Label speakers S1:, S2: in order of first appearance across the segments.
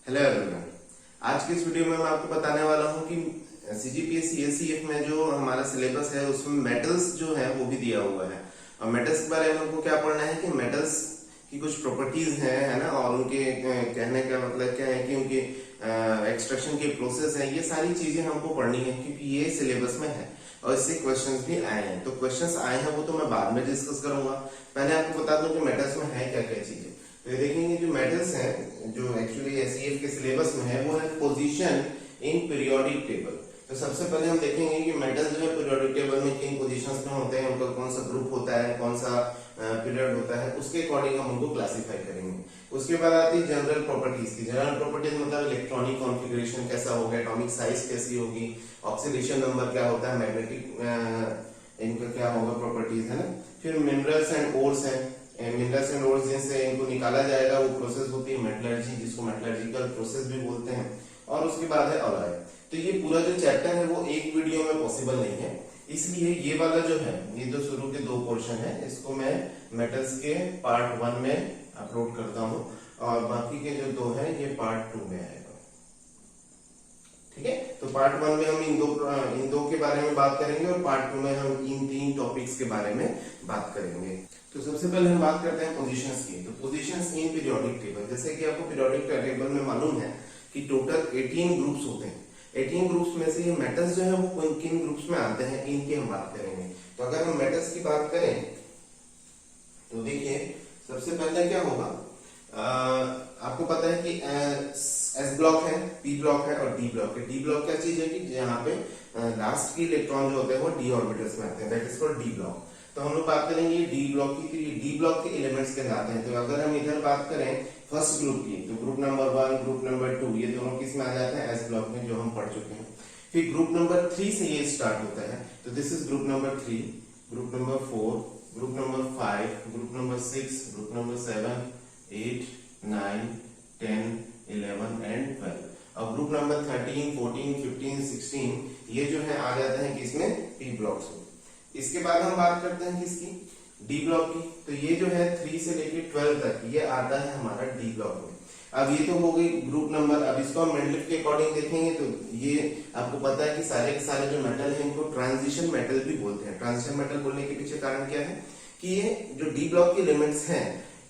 S1: Hello everyone. आज के इस वीडियो में मैं आपको बताने वाला हूं कि सीजीपीएस सीएससीएफ में जो हमारा सिलेबस है उसमें मेटल्स जो है वो भी दिया हुआ है। और मेटल्स के बारे में हमको क्या पढ़ना है कि मेटल्स की कुछ प्रॉपर्टीज हैं, है ना, और उनके कहने का मतलब क्या है कि उनके एक्सट्रैक्शन के प्रोसेस है, ये सारी चीजें हमको पढ़नी है क्योंकि ये सिलेबस में है और इससे क्वेश्चंस भी आए हैं। तो क्वेश्चंस आए हैं वो तो मैं बाद में डिस्कस करूंगा। पहले आपको बता दूं कि मेटल्स में है क्या क्या चीजें। तो ये देखेंगे जो मेटल्स हैं जो एक्चुअली एसईएफ के सिलेबस में है वो है पोजीशन इन पीरियोडिक टेबल। तो सबसे पहले हम देखेंगे कि मेटल जो है पीरियोडिक टेबल में किन पोजीशंस में होते हैं, उनका कौन सा ग्रुप होता है, कौन सा पीरियड होता है, उसके अकॉर्डिंग हम उनको क्लासिफाई करेंगे। उसके बाद आती है जनरल प्रॉपर्टीज की। जनरल प्रॉपर्टीज मतलब इलेक्ट्रॉनिक कॉन्फ़िगरेशन कैसा होगा, एटॉमिक साइज कैसी होगी, ऑक्सीडेशन नंबर क्या होता है, मैग्नेटिक इनका क्या होगा प्रॉपर्टीज, है ना। फिर मिनरल्स एंड ओर्स है। मिनरल्स एंड ओर्स जिनसे इनको निकाला जाएगा वो प्रोसेस होती है मेटलर्जी, जिसको मेटलर्जिकल प्रोसेस भी बोलते हैं। और उसके बाद है अलॉय। तो ये पूरा जो चैप्टर है वो एक वीडियो में पॉसिबल नहीं है, इसलिए ये वाला जो है, ये जो शुरू के दो पोर्शन है, इसको मैं मेटल्स के पार्ट 1 में अपलोड करता हूँ और बाकी के जो दो है ये पार्ट 2 में आएगा। ठीक है, तो पार्ट 1 में हम इन दो के बारे में बात करेंगे और पार्ट 2 में हम इन तीन टॉपिक्स के बारे में बात करेंगे। तो सबसे पहले हम बात करते हैं पोजीशंस की। तो पोजीशंस इन पीरियोडिक टेबल, जैसे कि आपको पीरियोडिक टेबल में मालूम है कि टोटल 18 ग्रुप्स होते हैं। 18 ग्रुप्स में से ये मेटल्स जो है वो किन ग्रुप्स में आते हैं इनकी हम बात करेंगे। तो अगर हम मेटल्स की बात करें तो देखिए सबसे पहले क्या होगा, आपको पता है कि एस ब्लॉक है, पी ब्लॉक है और डी ब्लॉक है। डी ब्लॉक क्या चीज है कि यहाँ पे लास्ट की इलेक्ट्रॉन जो होते हैं वो डी ऑर्बिटल्स में आते हैं, that is called D block. तो हम लोग बात करेंगे डी ब्लॉक की, तो ये डी ब्लॉक के एलिमेंट्स कहलाते हैं। तो अगर हम इधर बात करें फर्स्ट ग्रुप की, तो ग्रुप नंबर 1, ग्रुप नंबर 2 ये दोनों किस में आ जाते हैं, एस ब्लॉक में, जो हम पढ़ चुके हैं। फिर ग्रुप नंबर 3 से ये स्टार्ट होता है, तो this is group number 3, group number 4, group number 5, group number 6, group number 7, 8, 9, 10, 11 and 12। और ग्रुप नंबर 13, 14, 15, 16 ये जो है आ जाते हैं किसमें, पी ब्लॉक्स में। इसके बाद हम बात करते हैं किसकी, डी ब्लॉक की। तो ये जो है 3 से लेकर 12 तक ये आता है हमारा डी ब्लॉक में। अब ये तो हो गई ग्रुप नंबर। अब इसको हम मेंडलिफ के अकॉर्डिंग देखेंगे तो ये आपको पता है कि सारे के सारे जो मेटल है इनको ट्रांजिशन मेटल भी बोलते हैं। ट्रांजिशन मेटल बोलने के पीछे कारण क्या है कि ये जो डी ब्लॉक के एलिमेंट्स हैं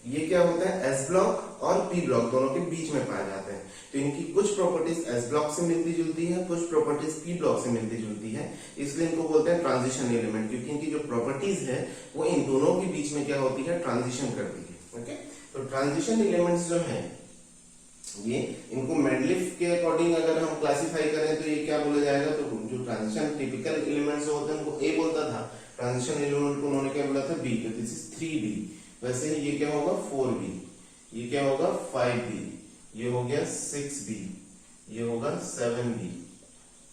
S1: ये क्या होता है, एस ब्लॉक और पी ब्लॉक दोनों के बीच में पाए जाते हैं। तो इनकी कुछ प्रॉपर्टीज एस ब्लॉक से मिलती जुलती है, कुछ प्रॉपर्टीज पी ब्लॉक से मिलती जुलती है, इसलिए इनको बोलते हैं ट्रांजिशन एलिमेंट, क्योंकि इनकी जो प्रॉपर्टीज है वो इन दोनों के बीच में क्या होती है, ट्रांजिशन करती है। ओके, तो ट्रांजिशन एलिमेंट्स जो है ये, इनको मेंडलिफ के अकॉर्डिंग अगर हम क्लासिफाई करें तो ये क्या बोला जाएगा, तो जो ट्रांजिशन टिपिकल एलिमेंट्स होते हैं उनको ए बोलता था, ट्रांजिशन एलिमेंट को उन्होंने क्या बोला था, बी। तो दिस इज 3b। वैसे ही ये क्या होगा 4b, ये क्या होगा 5b, ये हो गया 6b, ये होगा 7b।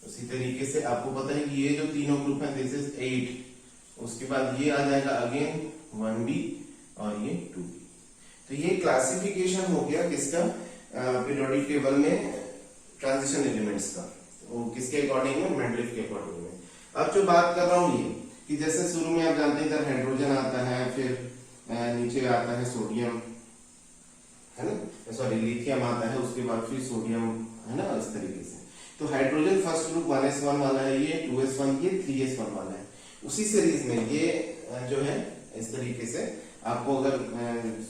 S1: उसी तरीके से आपको पता है कि ये जो तीनों ग्रुप हैं दिस इज 8। उसके बाद ये आ जाएगा अगेन 1b और ये 2b। तो ये क्लासिफिकेशन हो गया किसका, पीरियोडिक टेबल में ट्रांजिशन एलिमेंट्स का। वो किसके अकॉर्डिंग में, मेंडलिफ के अकॉर्डिंग में। अब जो बात कर रहा हूं ये कि जैसे शुरू में आप जानते हैं इधर हाइड्रोजन आता है, फिर नीचे आता है सोडियम, है ना, सॉरी लिथियम आता है, उसके बाद फिर सोडियम, है ना, इस तरीके से। तो हाइड्रोजन फर्स्ट ग्रुप 1s1 वाला है, ये 2s1, ये 3s1 वाला है। उसी सीरीज में ये जो है इस तरीके से आपको अगर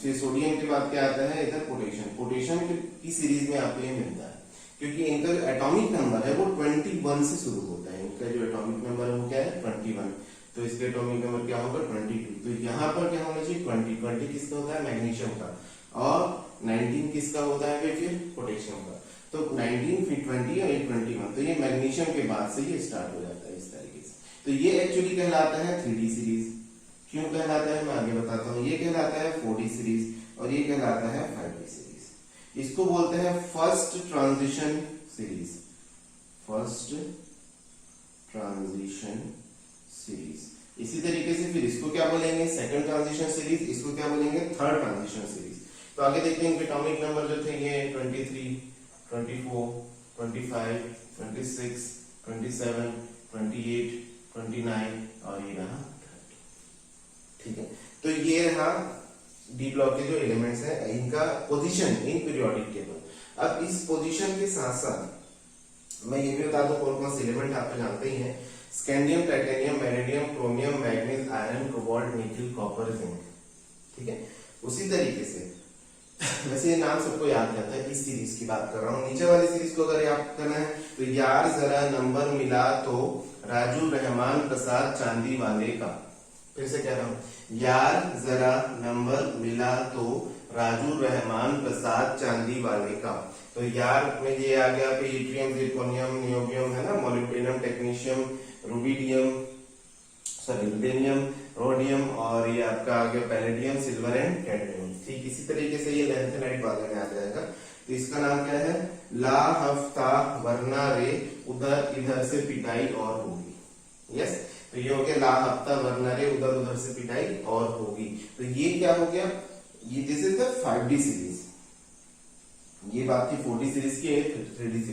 S1: फिर सोडियम के बाद क्या आता है इधर पोटेशियम, पोटेशियम की सीरीज में आपको ये मिलता है, क्योंकि इनका जो एटॉमिक नंबर है वो 21 से शुरू होता है। इनका जो एटॉमिक नंबर है वो क्या है 21, तो इसके एटॉमिक नंबर क्या होगा 22। तो यहाँ पर क्या होना चाहिए 20 किसका होता है, मैग्नीशियम का, और 19 किसका होता है फिर पोटेशियम का। तो 19 फिर 20 और 21, तो ये मैग्नीशियम के बाद से ये स्टार्ट हो जाता है इस तरीके से। तो ये एक्चुअली कहलाता है 3D सीरीज। क्यों कहलाता है मैं आगे बताता हूँ। ये कहलाता है 4D सीरीज और ये कहलाता है 5D सीरीज। इसको बोलते हैं first transition series, first transition series. इसी तरीके से फिर इसको क्या बोलेंगे, सेकंड ट्रांजिशन सीरीज। इसको क्या बोलेंगे, थर्ड ट्रांजिशन सीरीज। तो आगे देखते हैं एटॉमिक नंबर जो थे ये 23, 24, 25, 26, 27, 28, 29 और ये रहा 30। ठीक है, तो ये रहा डी ब्लॉक के जो एलिमेंट्स हैं इनका पोजीशन इन पीरियोडिक टेबल। अब इस पोजीशन के साथ साथ मैं ये भी बता दूं कौन कौन से एलिमेंट आप तो जानते ही हैं, scandium, titanium, magnesium, chromium, manganese, iron, cobalt, nickel, copper, zinc. ठीक है, उसी तरीके से वैसे ये नाम सबको याद रहता है, इस सीरीज की बात कर रहा हूँ। नीचे वाली सीरीज को अगर याद करना है तो यार जरा नंबर मिला तो राजू रहमान प्रसाद चांदी वाले का। फिर से कह रहा हूँ, यार जरा नंबर मिला तो राजू रहमान प्रसाद चांदी वाले का। तो यार में ये आ गया इट्रियम, जिरकोनियम, नियोबियम है ना, molybdenum, technetium, rubidium, rubidium, rhodium, और ये आपका आ गया पैलेडियम, सिल्वर एंड कैडमियम। ठीक इसी तरीके से ये लैंथेनाइट वाले में आ जाएगा। तो इसका नाम क्या है, ला हफ्ता वरना रे, उधर इधर से पिटाई और होगी। यस, तो ये हो गया ला हफ्ता वरना रे, उधर उधर से पिटाई और होगी। तो ये क्या हो गया, ये this is the 5D series. ये बात थी 4D सीरीज की, 3D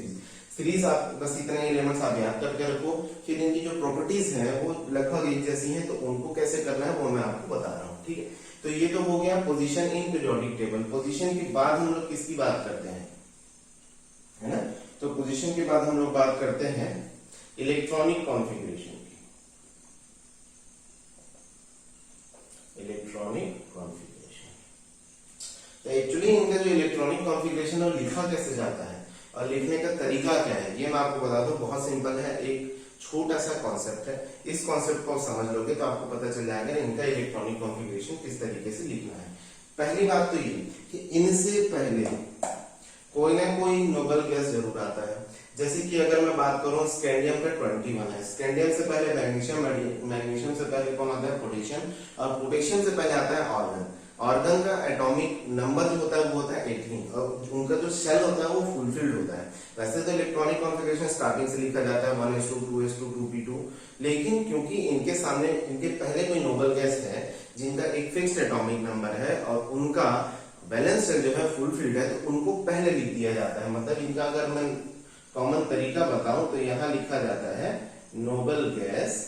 S1: सीरीज आप बस इतने एलिमेंट्स आप याद करके रखो। फिर इनकी जो प्रॉपर्टीज हैं वो लगभग एक जैसी हैं, तो उनको कैसे करना है वो मैं आपको बता रहा हूँ। ठीक है, तो ये तो हो गया position in periodic table. Position के बाद हम लोग किसकी बात करते हैं, है ना, तो पोजीशन के बाद हम लोग बात करते हैं इलेक्ट्रॉनिक कॉन्फ़िगरेशन की। इलेक्ट्रॉनिक कॉन्फ़िगरेशन, तो एक्चुअली इनका जो इलेक्ट्रॉनिक कॉन्फ़िगरेशन है लिखा कैसे जाता है और लिखने का तरीका क्या है, ये मैं आपको बता दूं। बहुत सिंपल है, एक छोटा सा कॉन्सेप्ट है। इस कॉन्सेप्ट को आप समझ लोगे तो आपको पता चल जाएगा इनका इलेक्ट्रॉनिक कॉन्फ़िगरेशन किस तरीके से लिखना है। पहली बात तो ये कि इनसे पहले कोई ना कोई नोबल गैस जरूर आता है। जैसे कि अगर मैं बात करूं स्कैंडियम का 21 है, स्कैंडियम से पहले मैग्नीशियम, मैग्नीशियम से पहले कौन आता है, पोटेशियम, और पोटेशियम से पहले आता है आर्गन। आर्गन का एटॉमिक नंबर जो होता है वो होता है 18, और उनका जो शेल होता है वो फुलफिल्ड होता है। वैसे तो इलेक्ट्रॉनिक कॉन्फ़िगरेशन स्टार्टिंग से लिखा जाता है 1s2 2s2 2p2, लेकिन क्योंकि इनके सामने इनके पहले कोई नोबल गैस है जिनका एक फिक्स्ड एटॉमिक नंबर है और उनका बैलेंस शेल जो है फुलफिल्ड है, तो उनको पहले लिख दिया जाता है। मतलब इनका अगर मैं कॉमन तरीका बताऊं तो यहाँ लिखा जाता है नोबल गैस,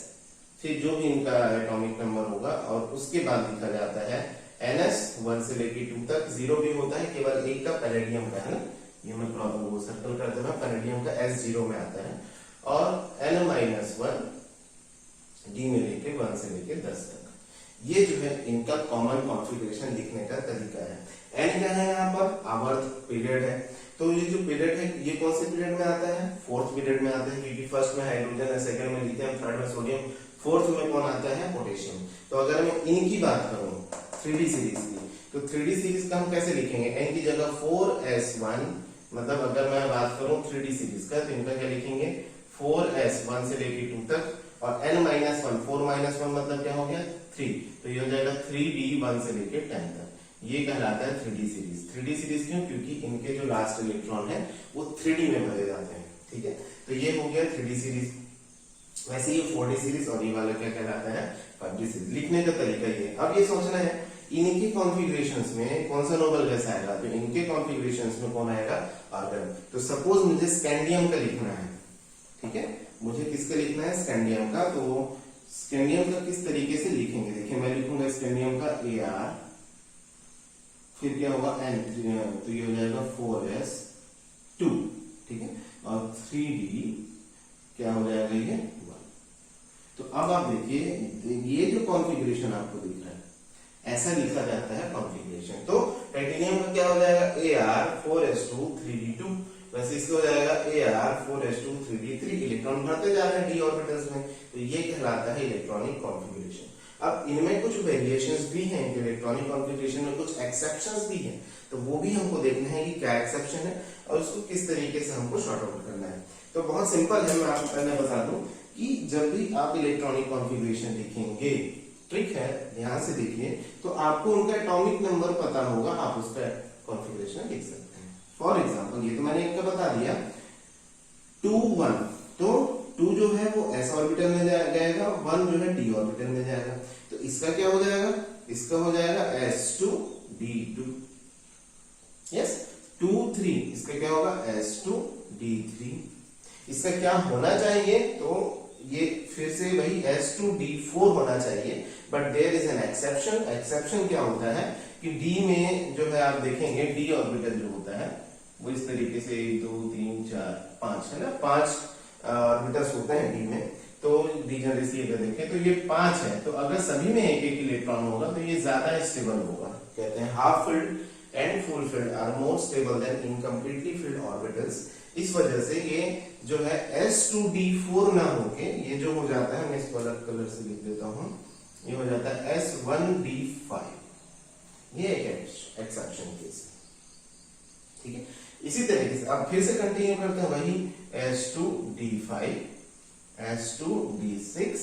S1: फिर जो भी इनका एटॉमिक नंबर होगा, और उसके बाद लिखा जाता है NS 1 से लेके 2 तक। 0 भी होता है केवल एक का, पैलेडियम का है ना, ये मैं प्रॉब्लम वो सर्कल कर देना, पैलेडियम का S0 में आता है, और N-1 D में लेके 1 से लेके 10 तक। ये जो है इनका कॉमन कॉन्फ़िगरेशन लिखने का तरीका है। N क्या है यहाँ पर, आवर्त पीरियड है। तो ये जो पीरियड है ये कौन से पीरियड में आता है, 4th पीरियड में आता है, क्योंकि फर्स्ट में हाइड्रोजन है, सेकंड में लिथियम, थर्ड में सोडियम, 4th में कौन आता है, पोटेशियम। तो अगर मैं इनकी बात करूं 3D सीरीज की, तो 3D सीरीज का हम कैसे लिखेंगे, n की जगह 4s1, मतलब अगर मैं बात करूं 3D सीरीज का तो इनका क्या लिखेंगे 4s1 से लेके 2 तक, और n-1, 4-1 मतलब क्या हो गया 3, तो ये हो जाएगा 3d 1 से लेके 10 तक। ये कहलाता है 3D सीरीज। 3D सीरीज क्यों, क्योंकि इनके जो लास्ट इलेक्ट्रॉन है वो 3D में भरे जाते हैं। ठीक है, तो ये हो गया 3D सीरीज। वैसे ये 4D सीरीज, और ये वाला क्या कहलाता है 5D सीरीज। लिखने का तरीका ये। अब ये सोचना है इनके कॉन्फ़िगरेशंस में कौन सा नोबल गैस आएगा, तो इनके कॉन्फ़िगरेशंस में कौन आएगा, आर्गन। तो सपोज मुझे स्कैंडियम का लिखना है, ठीक है, मुझे किसका लिखना है, स्कैंडियम का। तो स्कैंडियम का किस तरीके से लिखेंगे, देखिए मैं लिखूंगा स्कैंडियम का Ar, फिर क्या होगा N, तो ये हो जाएगा 4s2, ठीक है, और 3d क्या हो जाएगा ये 1। तो अब आप देखिए ये जो कॉन्फ़िगरेशन आपको दिख रहा है ऐसा लिखा जाता है कॉन्फ़िगरेशन। तो टाइटेनियम का क्या हो जाएगा Ar 4s2 3d2, वैसे इसका हो जाएगा Ar 4s2 3d3। इलेक्ट्रॉन भरते जा रहे हैं d ऑर्बिटल्स में, तो ये कहलाता है इलेक्ट्रॉनिक कॉन्फ़िगरेशन। अब इनमें कुछ वेरिएशंस भी हैं, इलेक्ट्रॉनिक कॉन्फ़िगरेशन में कुछ एक्सेप्शंस भी हैं, तो वो भी हमको देखना है कि क्या एक्सेप्शन है और उसको किस तरीके से हमको शॉर्ट आउट करना है। तो बहुत सिंपल है, मैं आपको पहले बता दूं कि जब भी आप इलेक्ट्रॉनिक कॉन्फ़िगरेशन लिखेंगे, ट्रिक है, ध्यान से देखिए, तो आपको उनका एटॉमिक नंबर पता होगा, आप उसका कॉन्फ़िगरेशन लिख सकते हैं। फॉर एग्जांपल ये तो मैंने एक का बता दिया 2 1, तो 2 जो है वो s ऑर्बिटल में जाएगा, 1 जो है d ऑर्बिटल में जाएगा। तो इसका क्या हो जाएगा, इसका हो जाएगा s2 d2, यस 2 3, इसका क्या होगा s2 d3। इसका क्या होना चाहिए, तो ये फिर से वही s2 d4 होना चाहिए, but there is an exception. Exception क्या होता है कि d में जो है आप देखेंगे d ऑर्बिटल जो होता है वो इस तरीके से 1 2 3 4 5 है ना, 5 ऑर्बिटल्स होते हैं डी में। तो डिजेनरेसी अगर देखें तो ये 5 है, तो अगर सभी में एक एक इलेक्ट्रॉन होगा तो ये ज्यादा स्टेबल होगा। कहते हैं half filled and full filled are more stable than incompletely filled orbitals. इस वजह से ये जो है S2D4 ना होके ये जो हो जाता है, मैं इसको अलग कलर से लिख देता हूं, ये हो जाता है S1D5। ये एक एक्सेप्शन केस है, ठीक है। इसी तरीके से अब फिर से कंटिन्यू करते हैं वही S2D5, S2D6,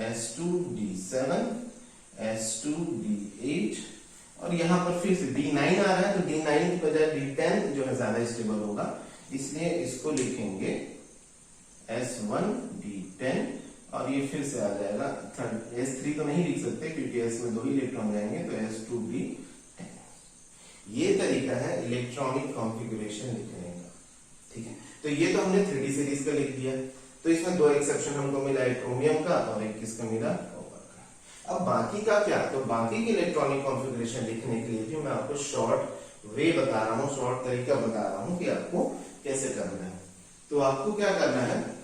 S1: S2D7, S2D8 और यहां पर फिर से D9 आ रहा है, तो D9 की बजाय D10 जो है ज्यादा स्टेबल होगा, इसलिए इसको लिखेंगे S1D10 और ये फिर से आ जाएगा S3 तो नहीं लिख सकते क्योंकि S में 2 ही इलेक्ट्रॉन जाएंगे, तो S2D10। ये तरीका है इलेक्ट्रॉनिक कॉन्फ़िगरेशन लिखने का, ठीक है। तो ये तो हमने 3D सीरीज का लिख दिया। तो इसमें 2 एक्सेप्शन हमको मिला, एक क्रोमियम का और एक किसका मिला, कॉपर का। अब बाकी का क्या, तो बाकी के इलेक्ट्रॉनिक कॉन्फ़िगरेशन लिखने के लिए भी मैं आपको शॉर्ट वे बता रहा हूँ, शॉर्ट तरीका बता रहा हूँ कि आपको कैसे करना है। तो आपको क्या करना है,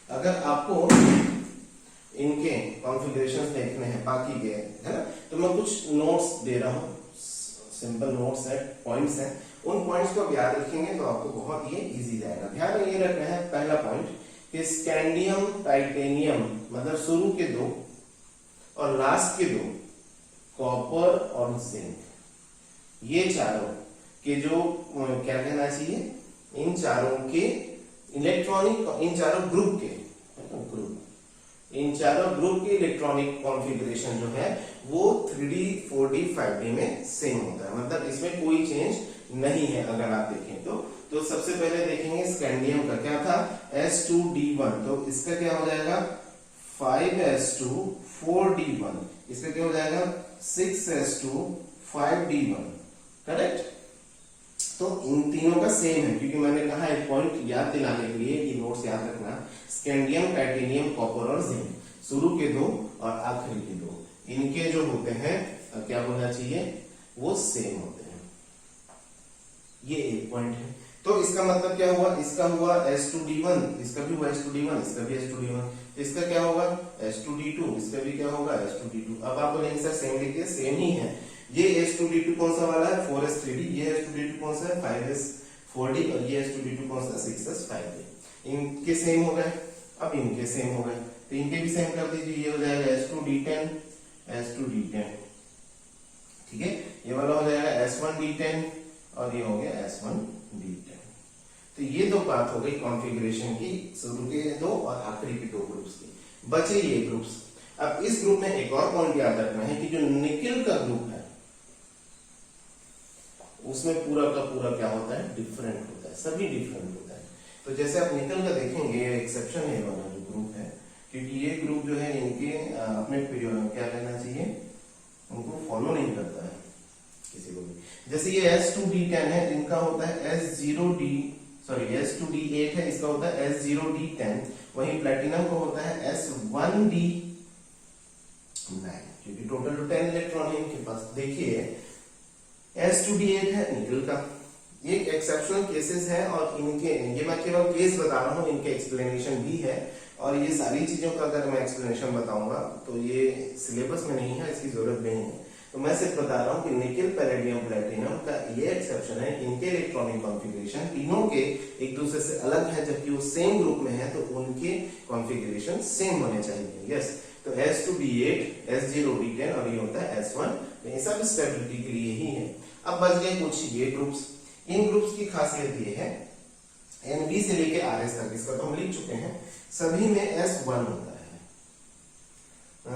S1: अगर आपको इनके कॉन्फ़िगरेशंस देखने हैं बाकी के, है ना, तो मैं कुछ नोट्स दे रहा हूं, सिंपल नोट्स है, पॉइंट्स हैं। उन पॉइंट्स को याद रखेंगे तो आपको बहुत ये इजी जाएगा। ध्यान में ये रखना है, पहला पॉइंट कि स्कैंडियम टाइटेनियम मतलब शुरू के 2 और लास्ट के 2, कॉपर और जिंक, ये चारों के जो क्या कहना चाहिए, इन चारों के इलेक्ट्रॉनिक, इन चारों ग्रुप के इन चारों ग्रुप के इलेक्ट्रॉनिक कॉन्फ़िगरेशन जो है वो 3D 4D 5D में सेम होता है, मतलब इसमें कोई चेंज नहीं है। अगर आप देखें तो सबसे पहले देखेंगे स्कैंडियम का क्या था, S2D1, तो इसका क्या हो जाएगा 5S2 4D1, इसका क्या हो जाएगा 6S2 5D1, करेक्ट। तो इन तीनों का सेम है, क्योंकि मैंने कहा एक पॉइंट याद दिलाने के लिए कि नोट्स याद रखना, स्कैंडियम टाइटेनियम कॉपर और जिंक, शुरू के 2 और आखिरी के 2, इनके जो होते हैं क्या बोलना चाहिए, वो सेम होते हैं। ये एक पॉइंट है। तो इसका मतलब क्या हुआ, इसका हुआ S2D1, इसका भी हुआ S2D1, इसका भी S2D1, इसका क्या होगा S2D2, इसका भी क्या होगा S2D2। अब आप बोलेंगे सर सेम लिखिए, सेम ही है। ये S2D2 कौन सा वाला है 4S3D, ये S2D2 कौन सा है 5S4D और ये S2D2 कौन सा 6S5D। इनके सेम हो गए, अब इनके सेम हो गए, तो इनके भी सेम कर दीजिए, ये हो जाएगा S2D10 S2D10, ठीक है। ये वाला हो जाएगा S1D10 और ये हो गया S1D10। तो ये 2 बात हो गई कॉन्फ़िगरेशन की, शुरू के 2 और आखिरी के 2 ग्रुप्स की। बचे ये ग्रुप्स। अब इस ग्रुप में एक और पॉइंट याद रखना है कि जो निकेल का ग्रुप है उसमें पूरा का पूरा क्या होता है, डिफरेंट होता है, सभी डिफरेंट होता है। तो जैसे आप निकल का देखेंगे, ये एक्सेप्शन है वाला जो ग्रुप है, क्योंकि ये ग्रुप जो है इनके अपने क्या कहना चाहिए, उनको फॉलो नहीं करता है किसी को भी। जैसे ये S2D10 है, इनका होता है S2D8 है, इसका होता है S0D10। वहीं प्लेटिनम को होता है S1D9, क्योंकि टोटल तो 10 इलेक्ट्रॉन है इनके पास। देखिए S2D8 है निकल का, ये एक्सेप्शनल केसेस है और इनके, ये मैं केवल केस बता रहा हूँ, इनके एक्सप्लेनेशन भी है। और ये सारी चीजों का अगर मैं एक्सप्लेनेशन बताऊंगा तो ये सिलेबस में नहीं है, इसकी जरूरत नहीं है। तो मैं सिर्फ बता रहा हूँ कि निकेल पैलेडियम प्लेटिनम का ये एक्सेप्शन है, इनके इलेक्ट्रॉनिक कॉन्फ़िगरेशन तीनों के एक दूसरे से अलग है, जबकि वो सेम ग्रुप में है तो उनके कॉन्फ़िगरेशन सेम होने चाहिए। यस, तो S2D8 S0D10 और ये होता है S1, ये सब स्टेबिलिटी के लिए ही है। अब बच गए कुछ ये ग्रुप्स। इन ग्रुप्स की खासियत ये है, NB से लेके RS तक, इसका तो हम लिख चुके हैं, सभी में S1 होता है,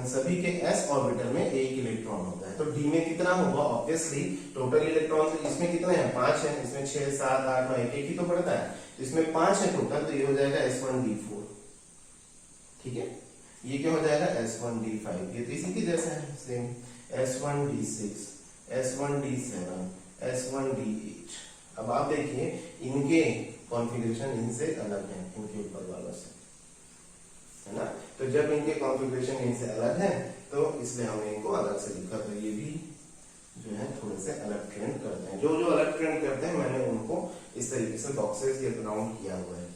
S1: सभी के S ऑर्बिटल में एक इलेक्ट्रॉन होता है। तो D में कितना होगा, ऑब्वियसली टोटल इलेक्ट्रॉन तो इसमें कितने हैं 5 है, इसमें 6 7 8 9 एक ही तो पड़ता है, इसमें 5 है टोटल, तो ये हो जाएगा S1D4, ठीक है। ये क्या हो जाएगा S1D5, ये तो इसी के जैसा है सेम, S1D6 S1D7 S1D8। अब आप देखिए इनके कॉन्फ़िगरेशन इनसे अलग है, इनके ऊपर वालों से, है ना। तो जब इनके कॉन्फ़िगरेशन इनसे अलग है तो इसलिए हमने इनको अलग से लिखा। तो ये भी जो है थोड़े से अलग ट्रेंड करते हैं। जो जो अलग ट्रेंड करते हैं मैंने उनको इस तरीके से बॉक्सेस या राउंड किया हुआ है।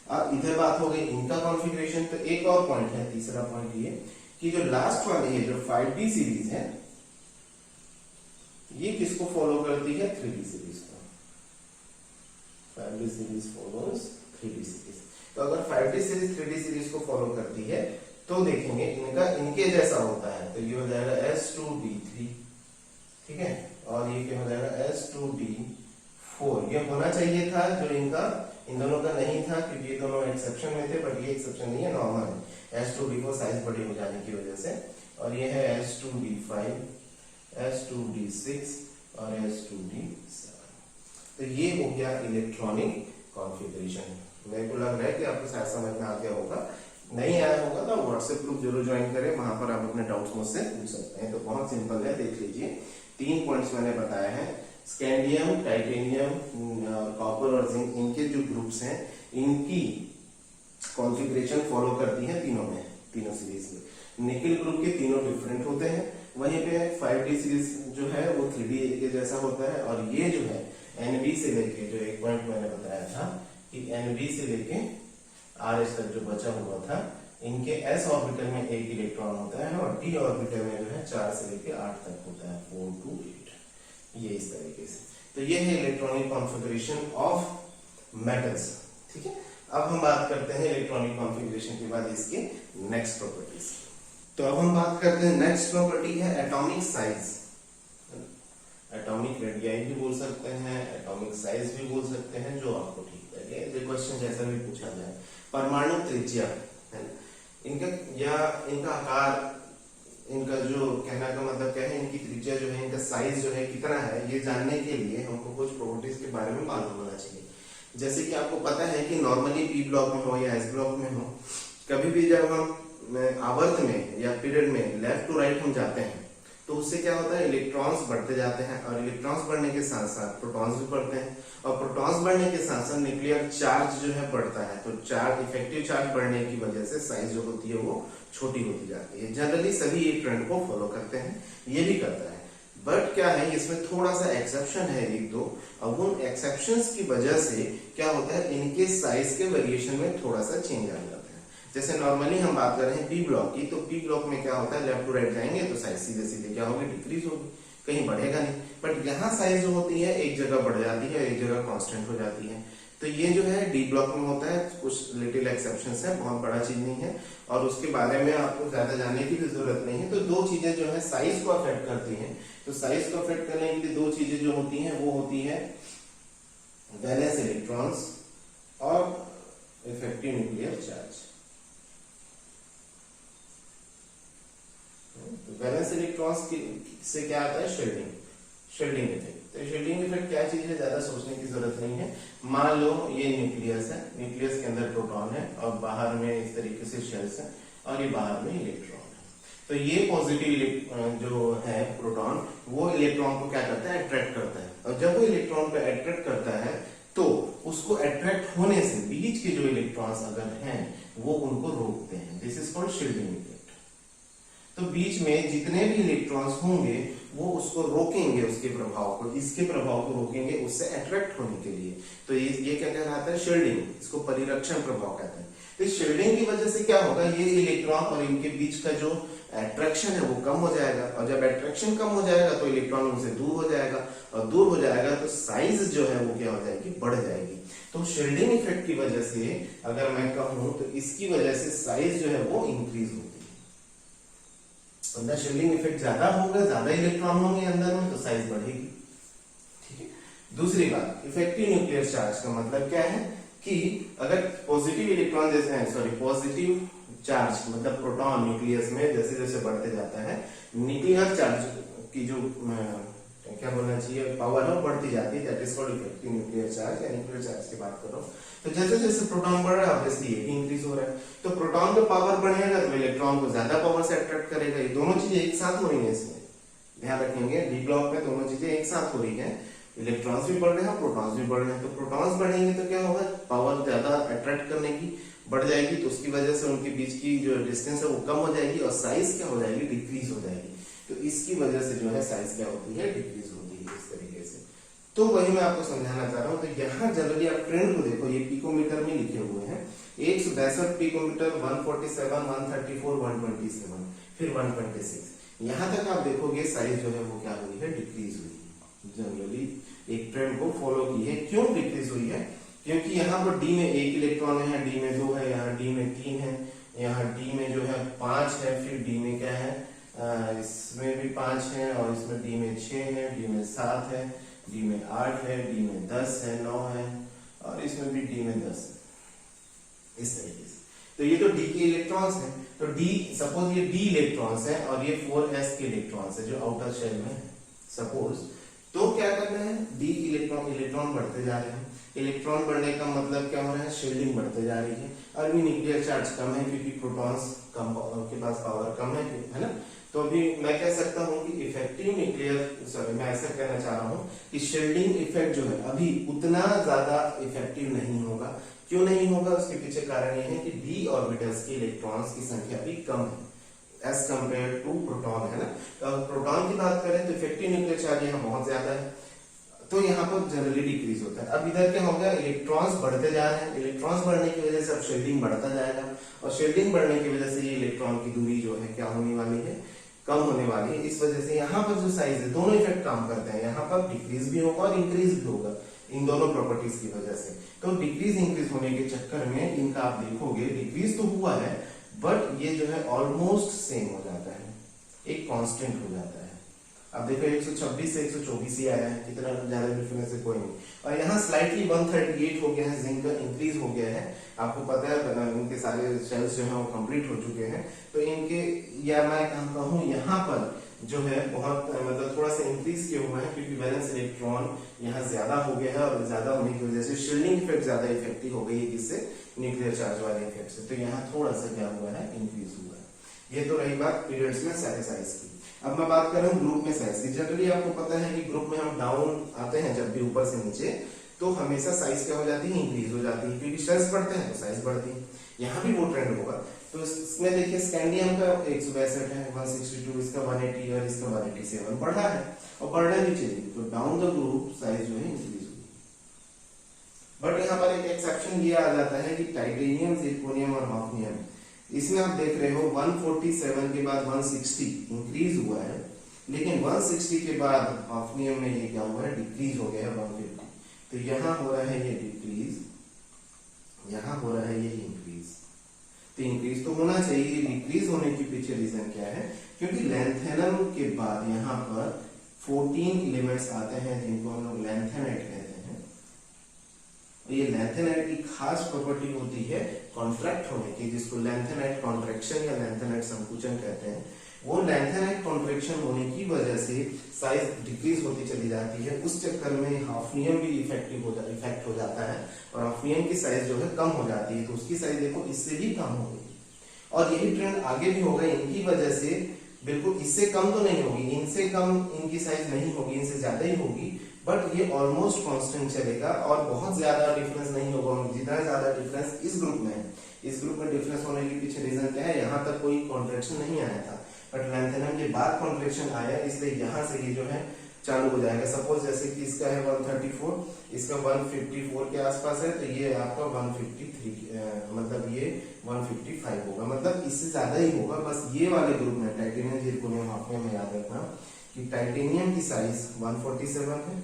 S1: अब इधर बात हो गई इनका कॉन्फ़िगरेशन। तो एक और पॉइंट है, तीसरा पॉइंट ये कि जो लास्ट वाली है जो 5D सीरीज है ये किसको फॉलो करती है? 3D सीरीज को। 5D series follows 3D series. तो अगर 5D सीरीज 3D सीरीज को फॉलो करती है तो देखेंगे इनका इनके जैसा होता है। तो ये हो जाएगा S2D3, ठीक है, और ये क्या हो जाएगा S2D4। ये होना चाहिए था जो इनका इन दोनों का नहीं था क्योंकि ये दोनों एक्सेप्शन में थे, बट ये एक्सेप्शन नहीं है, नॉर्मल है। S2D4 साइज बड़ी हो जाने की वजह से, और ये है S2D5, S2D6 और S2D7। तो ये हो गया इलेक्ट्रॉनिक कॉन्फ़िगरेशन। मेरे को लग रहा है कि आपको शायद समझ में आ गया होगा। नहीं आया होगा तो व्हाट्सएप ग्रुप जरूर ज्वाइन करें, वहां पर आप अपने डाउट्स मुझसे पूछ सकते हैं। तो बहुत सिंपल है, देख लीजिए 3 पॉइंट्स मैंने बताया है। स्कैंडियम, टाइटेनियम, कॉपर और जिंक, इनके जो ग्रुप्स हैं इनकी कॉन्फ़िगरेशन फॉलो करती है तीनों में, तीनों सीरीज में। निकेल ग्रुप के तीनों डिफरेंट होते हैं। वहीं पे 5D सीरीज जो है वो 3D के जैसा होता है। और ये जो है NB से लेके, जो एक पॉइंट मैंने बताया था कि NB से लेके RH तक जो बचा हुआ था, इनके S ऑर्बिटल में 1 इलेक्ट्रॉन होता है और D ऑर्बिटल में जो है 4 से लेके 8 तक होता है, 4 to 8, ये इस तरीके से। तो ये है इलेक्ट्रॉनिक कॉन्फ़िगरेशन ऑफ मेटल्स, ठीक है। अब हम बात करते हैं इलेक्ट्रॉनिक कॉन्फ़िगरेशन के बाद इसके नेक्स्ट प्रॉपर्टीज। तो अब हम बात करते हैं नेक्स्ट प्रॉपर्टी है एटॉमिक साइज। एटॉमिक रेडियाई भी बोल सकते हैं, एटॉमिक साइज भी बोल सकते हैं, जो आपको ठीक लगे, जो क्वेश्चन जैसा भी पूछा जाए। परमाणु त्रिज्या है इनका, या इनका आकार, इनका जो कहना का मतलब क्या है, इनकी त्रिज्या जो है, इनका साइज जो है कितना है, ये जानने के लिए हमको कुछ प्रॉपर्टीज के बारे में मालूम होना चाहिए। जैसे कि आपको पता है कि नॉर्मली पी ब्लॉक में हो या एस ब्लॉक में हो, कभी भी जब हम आवर्त में या पीरियड में लेफ्ट टू राइट हम जाते हैं तो उससे क्या होता है, इलेक्ट्रॉन्स बढ़ते जाते हैं, और इलेक्ट्रॉन्स बढ़ने के साथ साथ प्रोटॉन्स भी बढ़ते हैं, और प्रोटॉन्स बढ़ने के साथ साथ न्यूक्लियर चार्ज जो है बढ़ता है। तो चार्ज, इफेक्टिव चार्ज बढ़ने की वजह से साइज जो होती है वो छोटी होती जाती है। जनरली सभी ये ट्रेंड को फॉलो करते हैं, ये भी करता है। बट क्या है, इसमें थोड़ा सा एक्सेप्शन है, एक दो। अब उन एक्सेप्शंस की वजह से क्या होता है, इनके साइज के वेरिएशन में थोड़ा सा चेंज आ जाता है। जैसे नॉर्मली हम बात कर रहे हैं पी ब्लॉक की, तो पी ब्लॉक में क्या होता है, लेफ्ट टू राइट जाएंगे तो साइज सीधे सीधे क्या होगी, डिक्रीज होगी, कहीं बढ़ेगा नहीं। बट यहाँ साइज जो होती है एक जगह बढ़ जाती है, एक जगह कांस्टेंट हो जाती है। तो ये जो है डी ब्लॉक में होता है, कुछ लिटिल एक्सेप्शंस है, बहुत बड़ा चीज नहीं है, और उसके बारे में आपको ज्यादा जानने की भी जरूरत नहीं है। तो दो चीजें जो है साइज को अफेक्ट करती हैं। तो साइज को अफेक्ट करने के लिए दो चीजें जो होती हैं वो होती है वैलेंस इलेक्ट्रॉन्स और effective nuclear charge. Valence electrons से क्या आता है, शील्डिंग, शील्डिंग इफेक्ट। तो शील्डिंग इफेक्ट क्या चीज है, ज्यादा सोचने की जरूरत नहीं है। मान लो ये न्यूक्लियस है, न्यूक्लियस के अंदर प्रोटॉन है और बाहर में इस तरीके से शेल्स है, और ये बाहर में इलेक्ट्रॉन है। तो ये पॉजिटिव जो है प्रोटॉन, वो इलेक्ट्रॉन को क्या करता है, अट्रैक्ट करता है। और जब वो इलेक्ट्रॉन को अट्रैक्ट करता है तो उसको अट्रैक्ट होने से बीच के जो इलेक्ट्रॉन्स अगर हैं वो उनको रोकते हैं। This is called shielding effect. तो बीच में जितने भी इलेक्ट्रॉन्स होंगे वो उसको रोकेंगे, उसके प्रभाव को, इसके प्रभाव को रोकेंगे उससे अट्रैक्ट होने के लिए। तो ये क्या कहलाता है, शील्डिंग। इसको परिरक्षण प्रभाव कहते हैं। तो इस शील्डिंग की वजह से क्या होगा, ये इलेक्ट्रॉन और इनके बीच का जो अट्रैक्शन है वो कम हो जाएगा, और जब अट्रैक्शन कम हो जाएगा तो इलेक्ट्रॉन उनसे दूर हो जाएगा, और दूर हो जाएगा तो साइज जो है वो क्या हो जाएगी, बढ़ जाएगी। तो शील्डिंग इफेक्ट की वजह से अगर मैं कहूं तो इसकी वजह से साइज जो है वो इंक्रीज होती है। अंदर शील्डिंग इफेक्ट ज्यादा होगा, ज्यादा इलेक्ट्रॉन होंगे अंदर में, तो साइज बढ़ेगी, ठीक है। दूसरी बात, इफेक्टिव न्यूक्लियर चार्ज का मतलब क्या है कि अगर पॉजिटिव इलेक्ट्रॉन जैसे पॉजिटिव चार्ज मतलब प्रोटॉन न्यूक्लियस में जैसे जैसे बढ़ते जाता है, न्यूक्लियर चार्ज की जो क्या बोलना चाहिए पावर है बढ़ती जाती है, that is called effective nuclear charge या न्यूक्लियर चार्ज की बात करो। तो जैसे जैसे प्रोटॉन बढ़ रहा है ऑब्वियसली ये भी इंक्रीज हो रहा है। तो प्रोटॉन का पावर बढ़ेगा तो इलेक्ट्रॉन को ज्यादा पावर से अट्रैक्ट करेगा। ये दोनों चीजें एक साथ हो रही है, इसमें ध्यान रखेंगे। डी ब्लॉक में दोनों चीजें एक साथ हो रही है, इलेक्ट्रॉन्स भी बढ़ रहे हैं, प्रोटॉन्स भी बढ़ रहे हैं। तो प्रोटॉन्स बढ़ेंगे तो क्या होगा, पावर ज्यादा अट्रैक्ट करने की, बढ़ जाएगी तो उसकी वजह से उनके बीच की जो डिस्टेंस है वो कम हो जाएगी और साइज क्या हो जाएगी, डिक्रीज हो जाएगी। तो इसकी वजह से जो है साइज क्या होती है, डिक्रीज होती है इस तरीके से। तो वही मैं आपको समझाना चाह रहा हूँ। तो यहाँ जनरली आप ट्रेंड को देखो, ये पिकोमीटर में लिखे हुए हैं 162 पिकोमीटर, 147, 134, 127, फिर 126। यहाँ तक आप देखोगे साइज जो है वो क्या हुई है, डिक्रीज हुई है। जनरली एक ट्रेंड को फॉलो की है। क्यों डिक्रीज हुई है? क्योंकि यहाँ पर डी में 1 इलेक्ट्रॉन है, डी में 2 है, यहाँ डी में 3 है, यहाँ डी में जो है 5 है, फिर डी में क्या है, इसमें भी 5 है, और इसमें डी में 6 है, डी में 7 है, डी में 8 है, डी में 10 है, 9 है, और इसमें भी डी में 10 है। इस तरीके से तो ये तो डी के इलेक्ट्रॉन्स हैं। तो डी, सपोज ये डी इलेक्ट्रॉन्स है और ये 4s के इलेक्ट्रॉन्स है जो आउटर शेल में है सपोज। तो क्या करना है, डी इलेक्ट्रॉन बढ़ते जा रहे हैं। इलेक्ट्रॉन बढ़ने का मतलब क्या हो रहा है, शील्डिंग बढ़ते जा रही है। अभी न्यूक्लियर चार्ज कम है क्योंकि प्रोटॉन्स कम के पास पावर कम है ना। तो अभी मैं कह सकता हूं कि इफेक्टिव न्यूक्लियर, सॉरी मैं ऐसा कहना चाह रहा हूं कि शील्डिंग इफेक्ट जो है अभी उतना ज्यादा इफेक्टिव नहीं होगा। क्यों नहीं होगा, उसके पीछे कारण यह है कि डी ऑर्बिटल्स के इलेक्ट्रॉन्स की संख्या भी कम है एज कंपेयर टू प्रोटॉन, है ना। तो प्रोटॉन की बात करें तो इफेक्टिव न्यूक्लियर चार्ज यहाँ बहुत ज्यादा है, तो यहाँ पर जनरली डिक्रीज होता है। अब इधर क्या हो गया, इलेक्ट्रॉन्स बढ़ते जा रहे हैं। इलेक्ट्रॉन्स बढ़ने की वजह से अब शील्डिंग बढ़ता जाएगा, और शील्डिंग बढ़ने की वजह से ये इलेक्ट्रॉन की दूरी जो है क्या होने वाली है, कम होने वाली है। इस वजह से यहाँ पर जो साइज है, दोनों इफेक्ट काम करते हैं। यहाँ पर डिक्रीज भी होगा और इंक्रीज भी होगा इन दोनों प्रॉपर्टीज की वजह से। तो डिक्रीज इंक्रीज होने के चक्कर में इनका आप देखोगे डिक्रीज तो हुआ है, बट ये जो है ऑलमोस्ट सेम हो जाता है, एक कांस्टेंट हो जाता है। अब देखो 126 से 124 ही आया है, कितना ज्यादा डिफरेंस है, कोई नहीं। और यहाँ स्लाइटली 138 हो गया है, जिंक का इंक्रीज हो गया है। आपको पता है इनके सारे सेल्स जो है वो कंप्लीट हो चुके हैं। तो इनके, या मैं कहूँ यहाँ पर जो है बहुत मतलब थोड़ा सा इंक्रीज किया हुआ है, क्योंकि वैलेंस इलेक्ट्रॉन यहाँ ज्यादा हो गया है, और ज्यादा होने की वजह से शील्डिंग इफेक्ट ज्यादा इफेक्टिव हो गई है, किससे, न्यूक्लियर चार्ज वाले इफेक्ट से। तो यहाँ थोड़ा सा क्या हुआ है, इंक्रीज हुआ है। ये तो रही बात पीरियड्स में साइज की। अब मैं बात कर रहा हूँ ग्रुप में साइज की। जनरली आपको पता है कि ग्रुप में हम डाउन आते हैं जब भी ऊपर से नीचे, तो हमेशा साइज क्या हो जाती है, इंक्रीज हो जाती है, क्योंकि शेल्स बढ़ते हैं तो साइज बढ़ती है। यहाँ भी वो ट्रेंड होगा। तो इसमें देखिए स्कैंडियम का 162 है, 162, इसका 180 और इसका 187 बढ़ा है, और बढ़ना भी चाहिए। तो डाउन द ग्रुप साइज जो है इंक्रीज हुई। बट यहाँ पर एक एक्सेप्शन ये आ जाता है कि टाइटेनियम, जिरकोनियम और हॉफनियम, इसमें आप देख रहे हो 147 के बाद 160 इंक्रीज हुआ है, लेकिन 160 के बाद हॉफनियम में ये क्या हुआ है, डिक्रीज हो गया है 150। तो यहाँ हो रहा है ये डिक्रीज, यहाँ हो रहा है ये इंक्रीज। तो इंक्रीज तो होना चाहिए, डिक्रीज होने के पीछे रीजन क्या है, क्योंकि लैंथेनम के बाद यहाँ पर 14 एलिमेंट्स आते हैं जिनको हम लोग लैंथेनाइट कहते हैं। ये लैंथेनाइट की खास प्रॉपर्टी होती है कॉन्ट्रैक्ट होने की, जिसको लैंथेनाइट कॉन्ट्रैक्शन या लैंथेनाइट संकुचन कहते हैं। वो लैंथेनाइट कॉन्ट्रैक्शन होने की वजह से साइज डिक्रीज होती चली जाती है। उस चक्कर में हाफनियम भी इफेक्ट हो जाता है, और हाफनियम की साइज जो है कम हो जाती है। तो उसकी साइज देखो इससे भी कम हो गई, और यही ट्रेंड आगे भी होगा इनकी वजह से। बिल्कुल इससे कम तो नहीं होगी, इनसे कम इनकी साइज नहीं होगी, इनसे ज्यादा ही होगी, बट ये ऑलमोस्ट कांस्टेंट चलेगा, और बहुत ज्यादा डिफरेंस नहीं होगा। जितना ज्यादा डिफरेंस इस ग्रुप में है, इस ग्रुप में डिफरेंस होने के पीछे रीजन क्या है, यहाँ तक कोई कॉन्ट्रैक्शन नहीं आया था, बट लैंथेनम के बाद कॉन्ट्रैक्शन आया, इसलिए यहाँ से ये जो है चालू हो जाएगा। सपोज जैसे कि इसका है 134, इसका 154 के आसपास है, तो ये आपका 153 मतलब ये 155 होगा, मतलब इससे ज्यादा ही होगा। बस ये वाले ग्रुप में टाइटेनियम, जिरकोनियम, हॉफनियम में याद रखना कि टाइटेनियम की साइज 147 है,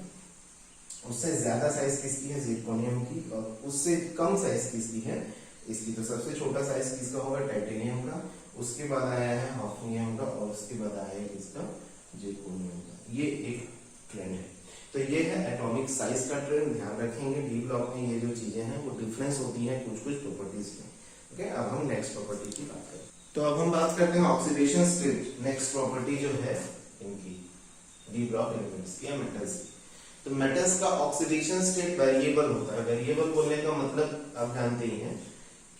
S1: उससे ज्यादा साइज किसकी है, जिरकोनियम की, और उससे कम साइज किसकी है, इसकी। तो सबसे छोटा साइज किसका होगा, टाइटेनियम का, उसके बाद आया है हॉफनियम का, और उसके बाद आया है किसका, जिरकोनियम का। ये एक ट्रेंड है। तो ये है एटॉमिक साइज का ट्रेंड, ध्यान रखेंगे। डी ब्लॉक में ये जो चीजें हैं वो डिफरेंस होती हैं कुछ कुछ प्रॉपर्टीज में। ओके, अब हम नेक्स्ट प्रॉपर्टी की बात करें। तो अब हम बात करते हैं ऑक्सीडेशन स्टेट, नेक्स्ट प्रॉपर्टी जो है इनकी डी ब्लॉक एलिमेंट्स की या मेटल्स की। तो मेटल्स का ऑक्सीडेशन स्टेट वेरिएबल होता है। वेरिएबल बोलने का मतलब आप जानते ही हैं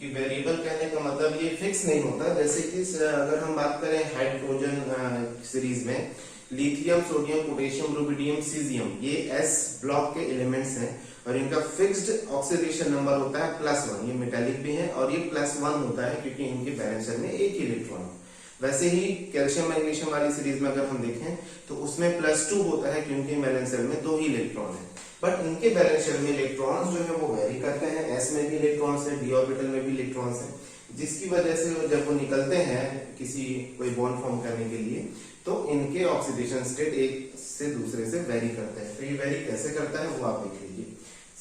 S1: कि वेरिएबल कहने का मतलब ये फिक्स नहीं होता। जैसे कि अगर हम बात करें हाइड्रोजन सीरीज में, lithium, sodium, potassium, rubidium, caesium, ये एस ब्लॉक के एलिमेंट्स हैं और इनका फिक्स्ड ऑक्सीडेशन नंबर होता है +1। ये मेटालिक भी है और ये +1 होता है क्योंकि इनके बैलेंस शेल में एक ही इलेक्ट्रॉन है। वैसे ही कैल्शियम मैग्नीशियम वाली सीरीज में अगर हम देखें तो उसमें +2 होता है क्योंकि बैलेंस शेल में 2 ही इलेक्ट्रॉन है। बट इनके बैलेंस शेल में इलेक्ट्रॉन्स जो है वो वेरी करते हैं। एस में भी इलेक्ट्रॉन्स है, डी ऑर्बिटल में भी इलेक्ट्रॉन्स है, जिसकी वजह से जब वो निकलते हैं किसी कोई बॉन्ड फॉर्म करने के लिए तो इनके ऑक्सीडेशन स्टेट एक से दूसरे से वेरी करते हैं। तो ये वेरी कैसे करता है वो आप देख लीजिए।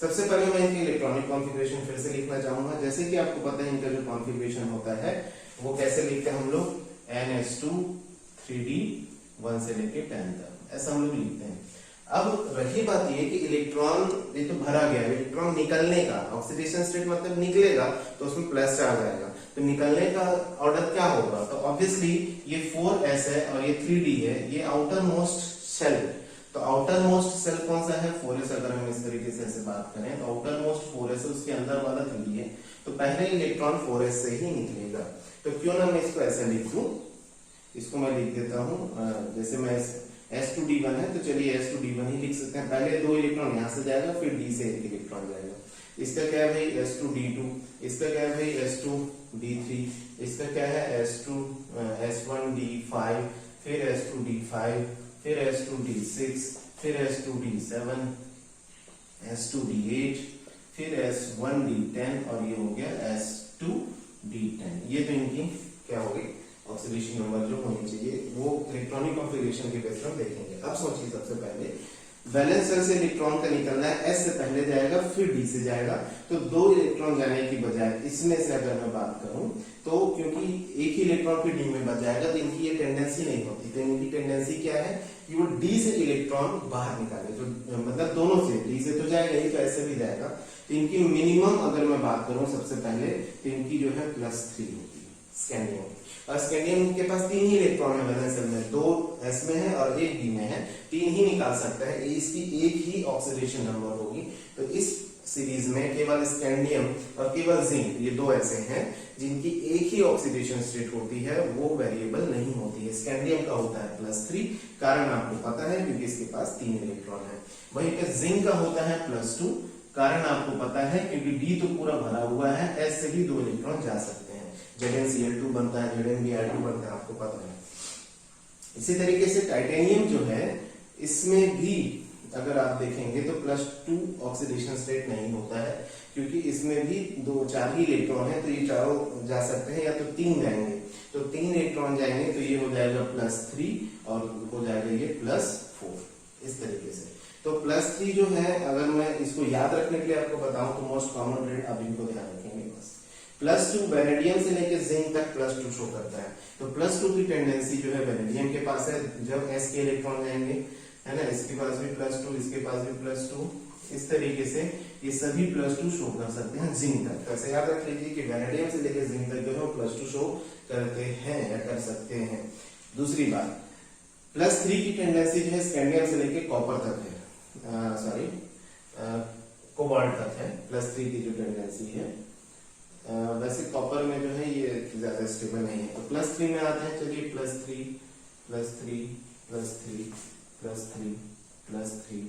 S1: सबसे पहले मैं इनकी इलेक्ट्रॉनिक कॉन्फ़िगरेशन फिर से लिखना चाहूंगा। जैसे कि आपको पता है इनका जो कॉन्फ़िगरेशन होता है वो कैसे लिखते हैं हम लोग, NH2 3D 1 से लेके 10 तक, ऐसा हम लोग लिखते हैं। अब रही बात ये कि इलेक्ट्रॉन ये तो भरा गया, इलेक्ट्रॉन निकलने का ऑक्सीडेशन स्टेट मतलब निकलेगा तो उसमें प्लस चार्ज आएगा, तो निकलने का ऑर्डर क्या होगा, तो ऑब्वियसली ये 4s है और ये 3d है, ये आउटर मोस्ट शेल। तो आउटर मोस्ट शेल कौन सा है, 4s। अगर हम इस तरीके से ऐसे बात करें तो आउटर मोस्ट 4s है, उसके अंदर वाला 3d है, तो पहले इलेक्ट्रॉन 4s से ही निकलेगा। तो क्यों ना मैं इसको ऐसे लिख दूं, इसको मैं लिख देता हूं, जैसे मैं S2D1 है तो चलिए S2D1 ही लिख सकते हैं। पहले 2 इलेक्ट्रॉन यहां से जाएगा, फिर D से 1 इलेक्ट्रॉन जाएगा। इसका क्या है भाई S2D2, इसका क्या है भाई S2D3, इसका क्या है S1D5, फिर S2D5, फिर S2D6, फिर S2D7, S2D8, फिर S1D10 और ये हो गया S2D10। ये तो इनकी क्या हो गई ऑक्सीडेशन नंबर जो होनी चाहिए, वो इलेक्ट्रॉनिक कॉन्फ़िगरेशन के बेस पर देखेंगे। अब सोचिए सबसे पहले वैलेंस शेल से इलेक्ट्रॉन का निकलना है, S से पहले जाएगा फिर D से जाएगा, तो 2 इलेक्ट्रॉन जाने की बजाय इसमें से अगर मैं बात करूं तो क्योंकि एक ही इलेक्ट्रॉन फिर D में बच जाएगा तो इनकी ये टेंडेंसी नहीं होती। तो इनकी टेंडेंसी क्या है कि वो D से इलेक्ट्रॉन बाहर निकाले, तो मतलब दोनों से, D से तो जाएगा ही तो ऐसे भी जाएगा। तो इनकी मिनिमम अगर मैं बात करूं सबसे पहले तो इनकी जो है +3 होती है स्कैंडियम। और स्कैंडियम के पास 3 ही इलेक्ट्रॉन है वैलेंस शेल में, 2 s में है और 1 d में है, 3 ही निकाल सकता है, इसकी एक ही ऑक्सीडेशन नंबर होगी। तो इस सीरीज में केवल स्कैंडियम और केवल जिंक, ये 2 ऐसे हैं जिनकी एक ही ऑक्सीडेशन स्टेट होती है, वो वेरिएबल नहीं होती है। स्कैंडियम का होता है +3, कारण आपको पता है क्योंकि इसके पास 3 इलेक्ट्रॉन है। वहीं पे जिंक का होता है +2, कारण आपको पता है क्योंकि D तो पूरा भरा हुआ है, S से भी 2 इलेक्ट्रॉन जा सकते हैं। ZnCl2 बनता है, ZnBr2 बनता है, आपको पता है। इसी तरीके से टाइटेनियम जो है इसमें भी अगर आप देखेंगे तो +2 ऑक्सीडेशन स्टेट नहीं होता है क्योंकि इसमें भी 4 ही इलेक्ट्रॉन है, तो ये चारों जा सकते हैं या तो 3 जाएंगे, तो 3 इलेक्ट्रॉन जाएंगे तो ये हो जाएगा +3 और हो जाएगा ये +4 इस तरीके से। तो +3 जो है अगर मैं इसको याद रखने के लिए आपको बताऊं तो मोस्ट कॉमन रेट आप इनको ध्यान रखेंगे बस। +2 वेनेडियम से लेकर जिंक तक +2 शो करता है, तो +2 की टेंडेंसी जो है वेनेडियम के पास है, जब s के इलेक्ट्रॉन जाएंगे है ना, इसके पास भी +2, इसके पास भी +2, इस तरीके से ये सभी +2 शो कर सकते हैं जिंक तक। तो ऐसे याद रख लीजिए कि वेनेडियम से लेकर जिंक तक जो है +2 शो करते हैं या कर सकते हैं। दूसरी बात, +3 की टेंडेंसी जो है स्कैंडियम से लेकर कॉपर तक है, कोबाल्ट तक है +3 की जो टेंडेंसी है। वैसे कॉपर में जो है ये ज्यादा स्टेबल नहीं है, तो +3 में आते हैं। चलिए +3 +3 +3 +3 +3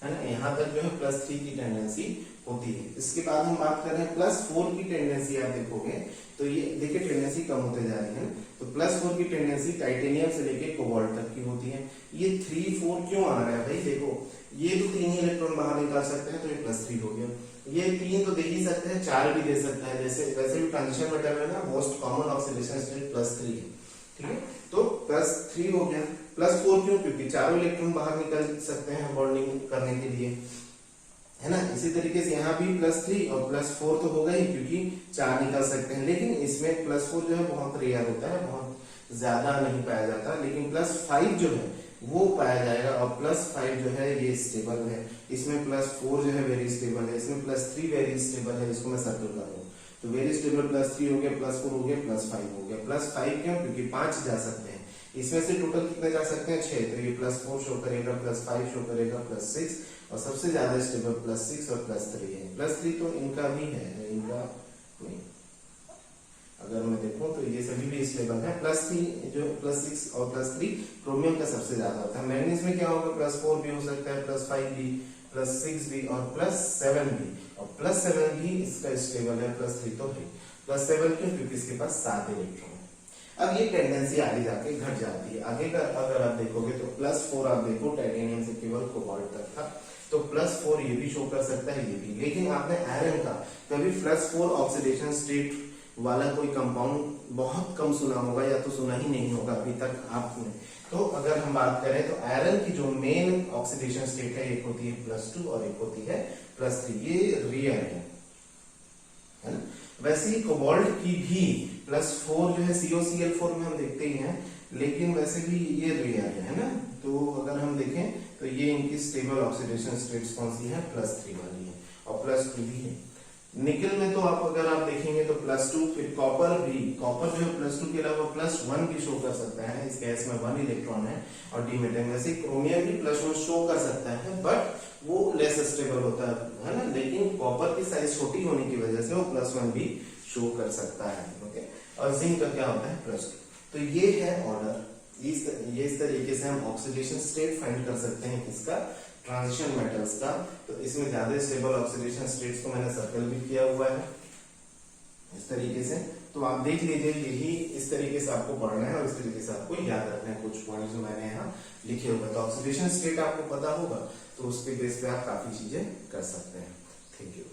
S1: है ना, यहाँ तक जो है +3 की टेंडेंसी होती है। इसके बाद हम बात कर रहे हैं +4 की टेंडेंसी। आप देखोगे तो ये देखिए टेंडेंसी कम होते जा रही है, तो +4 की टेंडेंसी टाइटेनियम से लेके कोबाल्ट तक की होती है। ये 3 4 क्यों आ रहा है भाई, देखो ये तो 3 ही इलेक्ट्रॉन बाहर निकाल सकते हैं तो ये +3 हो गया, ये 3 तो दे ही सकते हैं, 4 भी दे सकता है, जैसे वैसे भी ट्रांजिशन मेटल में ना मोस्ट कॉमन ऑक्सीडेशन स्टेट +3 है, ठीक है, तो +3 हो गया। +4 क्यों, क्योंकि चारों इलेक्ट्रॉन बाहर निकल सकते हैं बॉन्डिंग करने के लिए, है ना। इसी तरीके से यहाँ भी +3 और +4 तो होगा ही क्योंकि 4 निकल सकते हैं, लेकिन इसमें +4 जो है बहुत रेयर होता है, बहुत ज्यादा नहीं पाया जाता, लेकिन +5 जो है वो पाया जाएगा। और +5 जो है ये स्टेबल है, इसमें +4 जो है वेरी स्टेबल है, इसमें +3 वेरी स्टेबल है, इसको मैं सर्कल कर दूं तो वेरी स्टेबल +3 हो गया, +4 हो गया, +5 हो गया। +5 क्यों, क्योंकि 5 जा सकते हैं, इसमें से टोटल कितने जा सकते हैं 6, तो ये +4 शो करेगा, +5 शो करेगा, +6 और सबसे ज्यादा स्टेबल +6 और +3 है। +3 तो इनका भी है, इनका नहीं, अगर मैं देखूं तो ये सभी भी स्टेबल है। +3 जो +6 और +3 क्रोमियम का सबसे ज्यादा होता है। मैग्नीज में क्या होगा, +4 भी हो सकता है, +5 भी, +6 भी और +7 भी। और +7 भी इसका स्टेबल है, +3 तो है। +7 क्यों, क्योंकि इसके पास 7 इलेक्ट्रॉन है। अब ये टेंडेंसी आगे जाके घट जाती है। आगे का अगर आप देखोगे तो +4 आप देखो टाइटेनियम से केवल कोबाल्ट तक था, तो +4 ये भी शो कर सकता है, ये भी। लेकिन आपने आयरन का कभी +4 ऑक्सीडेशन स्टेट वाला कोई कंपाउंड बहुत कम सुना होगा, या तो सुना ही नहीं होगा अभी तक आपने। तो अगर हम बात करें तो आयरन की जो मेन ऑक्सीडेशन स्टेट है, एक होती है +2 और एक होती है +3, ये रियर है ना। वैसे ही कोबाल्ट की भी +4 जो है COCl4 में हम देखते ही हैं, लेकिन वैसे भी ये रियर है ना। तो अगर हम देखें तो ये इनकी स्टेबल ऑक्सीडेशन स्टेट्स कौन सी है, +3 वाली है और +2 भी है। निकल में तो आप अगर आप देखेंगे तो +2, फिर कॉपर भी, कॉपर जो है +2 के अलावा +1 भी शो कर सकता है, इस गैस में 1 इलेक्ट्रॉन है। और डीमेटल वैसे क्रोमियम भी +1 शो कर सकता है, बट वो लेस स्टेबल होता है ना। लेकिन कॉपर की साइज छोटी होने की वजह से वो +1 भी शो कर सकता है। ओके, और जिंक का क्या होता है, +2। तो ये है ऑर्डर। इस तरीके से हम ऑक्सीडेशन स्टेट फाइंड कर सकते हैं किसका, ट्रांजिशन मेटल्स का। तो इसमें ज्यादा स्टेबल ऑक्सीडेशन स्टेट्स को मैंने सर्कल भी किया हुआ है इस तरीके से। तो आप देख लीजिए, यही इस तरीके से आपको पढ़ना है और इस तरीके से आपको याद रखना है कुछ पॉइंट्स जो मैंने यहाँ लिखे हुए। तो ऑक्सीडेशन स्टेट आपको पता होगा तो उसके बेस पे आप काफी चीजें कर सकते हैं। Thank you.